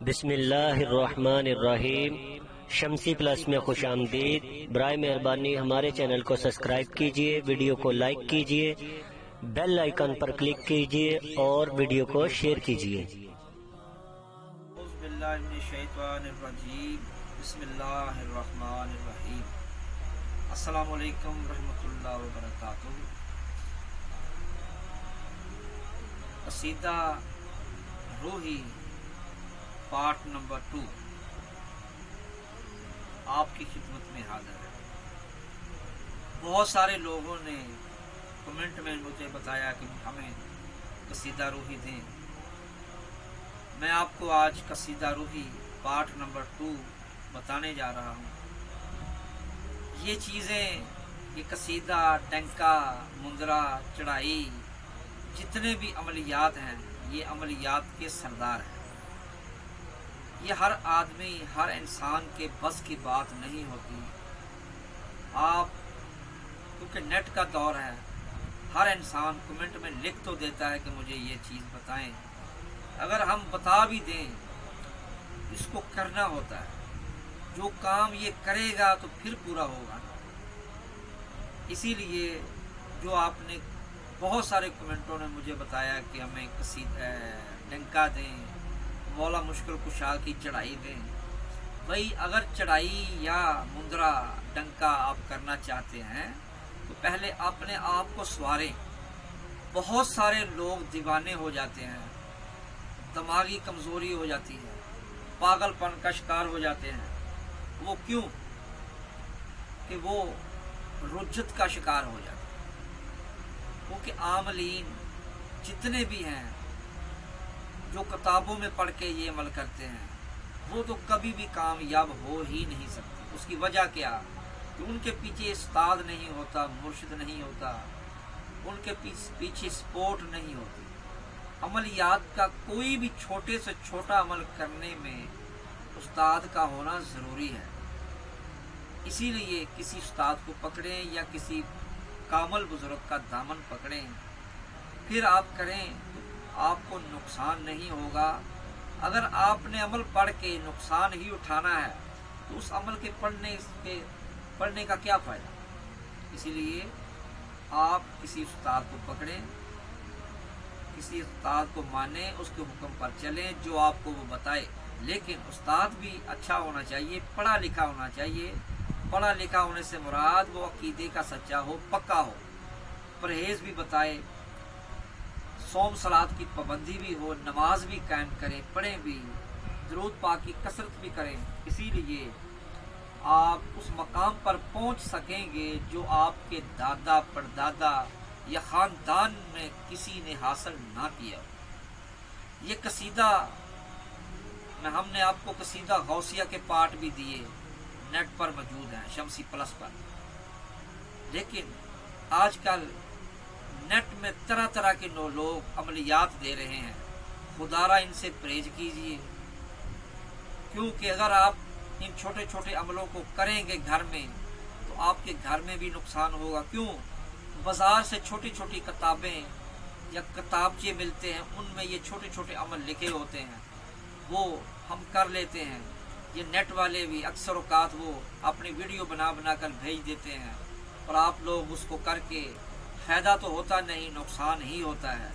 بسم اللہ الرحمن الرحیم۔ شمسی پلس میں خوش آمدید۔ برائے مہربانی ہمارے چینل کو سبسکرائب کیجئے، ویڈیو کو لائک کیجئے، بیل آئیکن پر کلک کیجئے اور ویڈیو کو شیئر کیجئے۔ اعوذ باللہ من الشیطان الرجیم، بسم اللہ الرحمن الرحیم۔ السلام علیکم ورحمۃ اللہ وبرکاتہ۔ قصیدہ روحی پارٹ نمبر 2 آپ کی خدمت میں حاضر ہے۔ بہت سارے لوگوں نے کمنٹ میں مجھے بتایا کہ ہمیں قصیدہ روحی دیں۔ میں آپ کو آج قصیدہ روحی پارٹ نمبر 2 بتانے جا رہا ہوں۔ یہ چیزیں، یہ قصیدہ، ڈنکا، مندرا، چڑھائی، جتنے بھی عملیات ہیں، یہ عملیات کے سردار ہیں۔ یہ ہر آدمی، ہر انسان کے بس کی بات نہیں ہوتی۔ آپ کیونکہ نیٹ کا دور ہے، ہر انسان کمنٹ میں لکھ تو دیتا ہے کہ مجھے یہ چیز بتائیں۔ اگر ہم بتا بھی دیں، اس کو کرنا ہوتا ہے۔ جو کام یہ کرے گا تو پھر پورا ہوگا۔ اسی لیے جو آپ نے بہت سارے کمنٹوں نے مجھے بتایا کہ ہمیں قصیدہ ڈنکا دیں، مولا مشکل کشا کی چڑھائی دیں۔ بھائی اگر چڑھائی یا مندرا، ڈنکا آپ کرنا چاہتے ہیں تو پہلے اپنے آپ کو سواریں۔ بہت سارے لوگ دیوانے ہو جاتے ہیں، دماغی کمزوری ہو جاتی ہے، پاگل پن کا شکار ہو جاتے ہیں۔ وہ کیوں؟ کہ وہ رجت کا شکار ہو جاتے ہیں۔ کیونکہ عاملین جتنے بھی ہیں جو کتابوں میں پڑھ کے یہ عمل کرتے ہیں، وہ تو کبھی بھی کامیاب ہو ہی نہیں سکتے۔ اس کی وجہ کیا؟ کہ ان کے پیچھے استاد نہیں ہوتا، مرشد نہیں ہوتا، ان کے پیچھے سپورٹ نہیں ہوتی۔ عملیات کا کوئی بھی چھوٹے سے چھوٹا عمل کرنے میں استاد کا ہونا ضروری ہے۔ اسی لیے کسی استاد کو پکڑیں یا کسی کامل بزرگ کا دامن پکڑیں، پھر آپ کریں تو آپ کو نقصان نہیں ہوگا۔ اگر آپ نے عمل پڑھ کے نقصان ہی اٹھانا ہے تو اس عمل کے پڑھنے کا کیا فائدہ؟ اسی لیے آپ کسی استاد کو پکڑیں، کسی استاد کو مانیں، اس کے حکم پر چلیں جو آپ کو وہ بتائے۔ لیکن استاد بھی اچھا ہونا چاہیے، پڑھا لکھا ہونا چاہیے۔ پڑھا لکھا ہونے سے مراد وہ عقیدے کا سچا ہو، پکا ہو، پرہیز بھی بتائے، صوم صلات کی پابندی بھی ہو، نماز بھی قائم کریں، پڑھیں بھی، درود پاک کی کثرت بھی کریں۔ اسی لیے آپ اس مقام پر پہنچ سکیں گے جو آپ کے دادا پردادا یا خاندان میں کسی نے حاصل نہ کیا ہو۔ یہ قصیدہ ہم نے آپ کو قصیدہ غوثیہ کے پارٹ بھی دیے، نیٹ پر موجود ہیں، شمسی پلس پر۔ لیکن آج کل نیٹ میں طرح طرح کے لوگ عملیات دے رہے ہیں، خدا را ان سے پرہیز کیجیے۔ کیونکہ اگر آپ ان چھوٹے چھوٹے عملوں کو کریں گے گھر میں تو آپ کے گھر میں بھی نقصان ہوگا۔ کیوں؟ بازار سے چھوٹی چھوٹی کتابیں یا کتابچے ملتے ہیں، ان میں یہ چھوٹے چھوٹے عمل لکھے ہوتے ہیں، وہ ہم کر لیتے ہیں۔ یہ نیٹ والے بھی اکثر اوقات وہ اپنی ویڈیو بنا بنا کر بھیج دیتے ہیں، اور آپ لوگ اس کو کر کے فائدہ تو ہوتا نہیں، نقصان ہی ہوتا ہے۔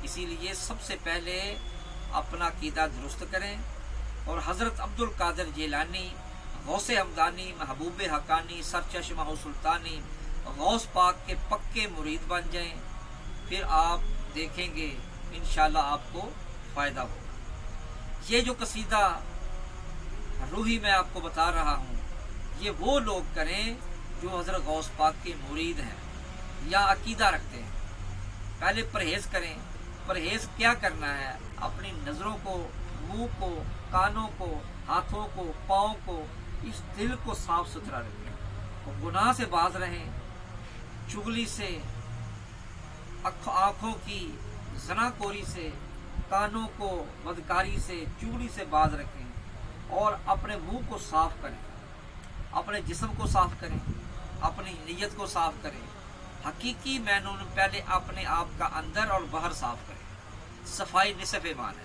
اسی لیے سب سے پہلے اپنا عقیدہ درست کریں اور حضرت عبد القادر جیلانی، غوث ہمدانی، محبوب حقانی، سرچشمہ سلطانی، غوث پاک کے پکے مرید بن جائیں۔ پھر آپ دیکھیں گے انشاءاللہ آپ کو فائدہ ہوگا۔ یہ جو قصیدہ روحی میں آپ کو بتا رہا ہوں، یہ وہ لوگ کریں جو حضرت غوث پاک کے مرید ہیں یا عقیدہ رکھتے ہیں۔ پہلے پرہیز کریں۔ پرہیز کیا کرنا ہے؟ اپنی نظروں کو، منہ کو، کانوں کو، ہاتھوں کو، پاؤں کو، اس دل کو صاف ستھرا رکھیں، اور گناہ سے باز رہیں، چغلی سے، آنکھوں کی زناخوری سے، کانوں کو بدکاری سے، چغلی سے باز رکھیں، اور اپنے منہ کو صاف کریں، اپنے جسم کو صاف کریں، اپنی نیت کو صاف کریں۔ حقیقی معنوں میں پہلے اپنے آپ کا اندر اور باہر صاف کریں۔ صفائی نصف ایمان ہے۔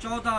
14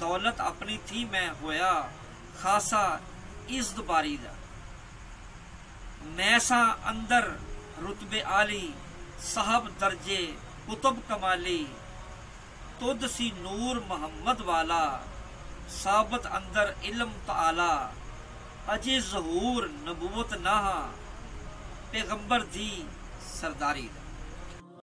دولت اپنی تھی میں ہویا خاصا عزت باری دا میسا اندر رتب عالی صاحب درجے کتب کمالی تد سی نور محمد والا ثابت اندر علم تعالی اجے ظہور نبوت نہ پیغمبر دی سرداری دا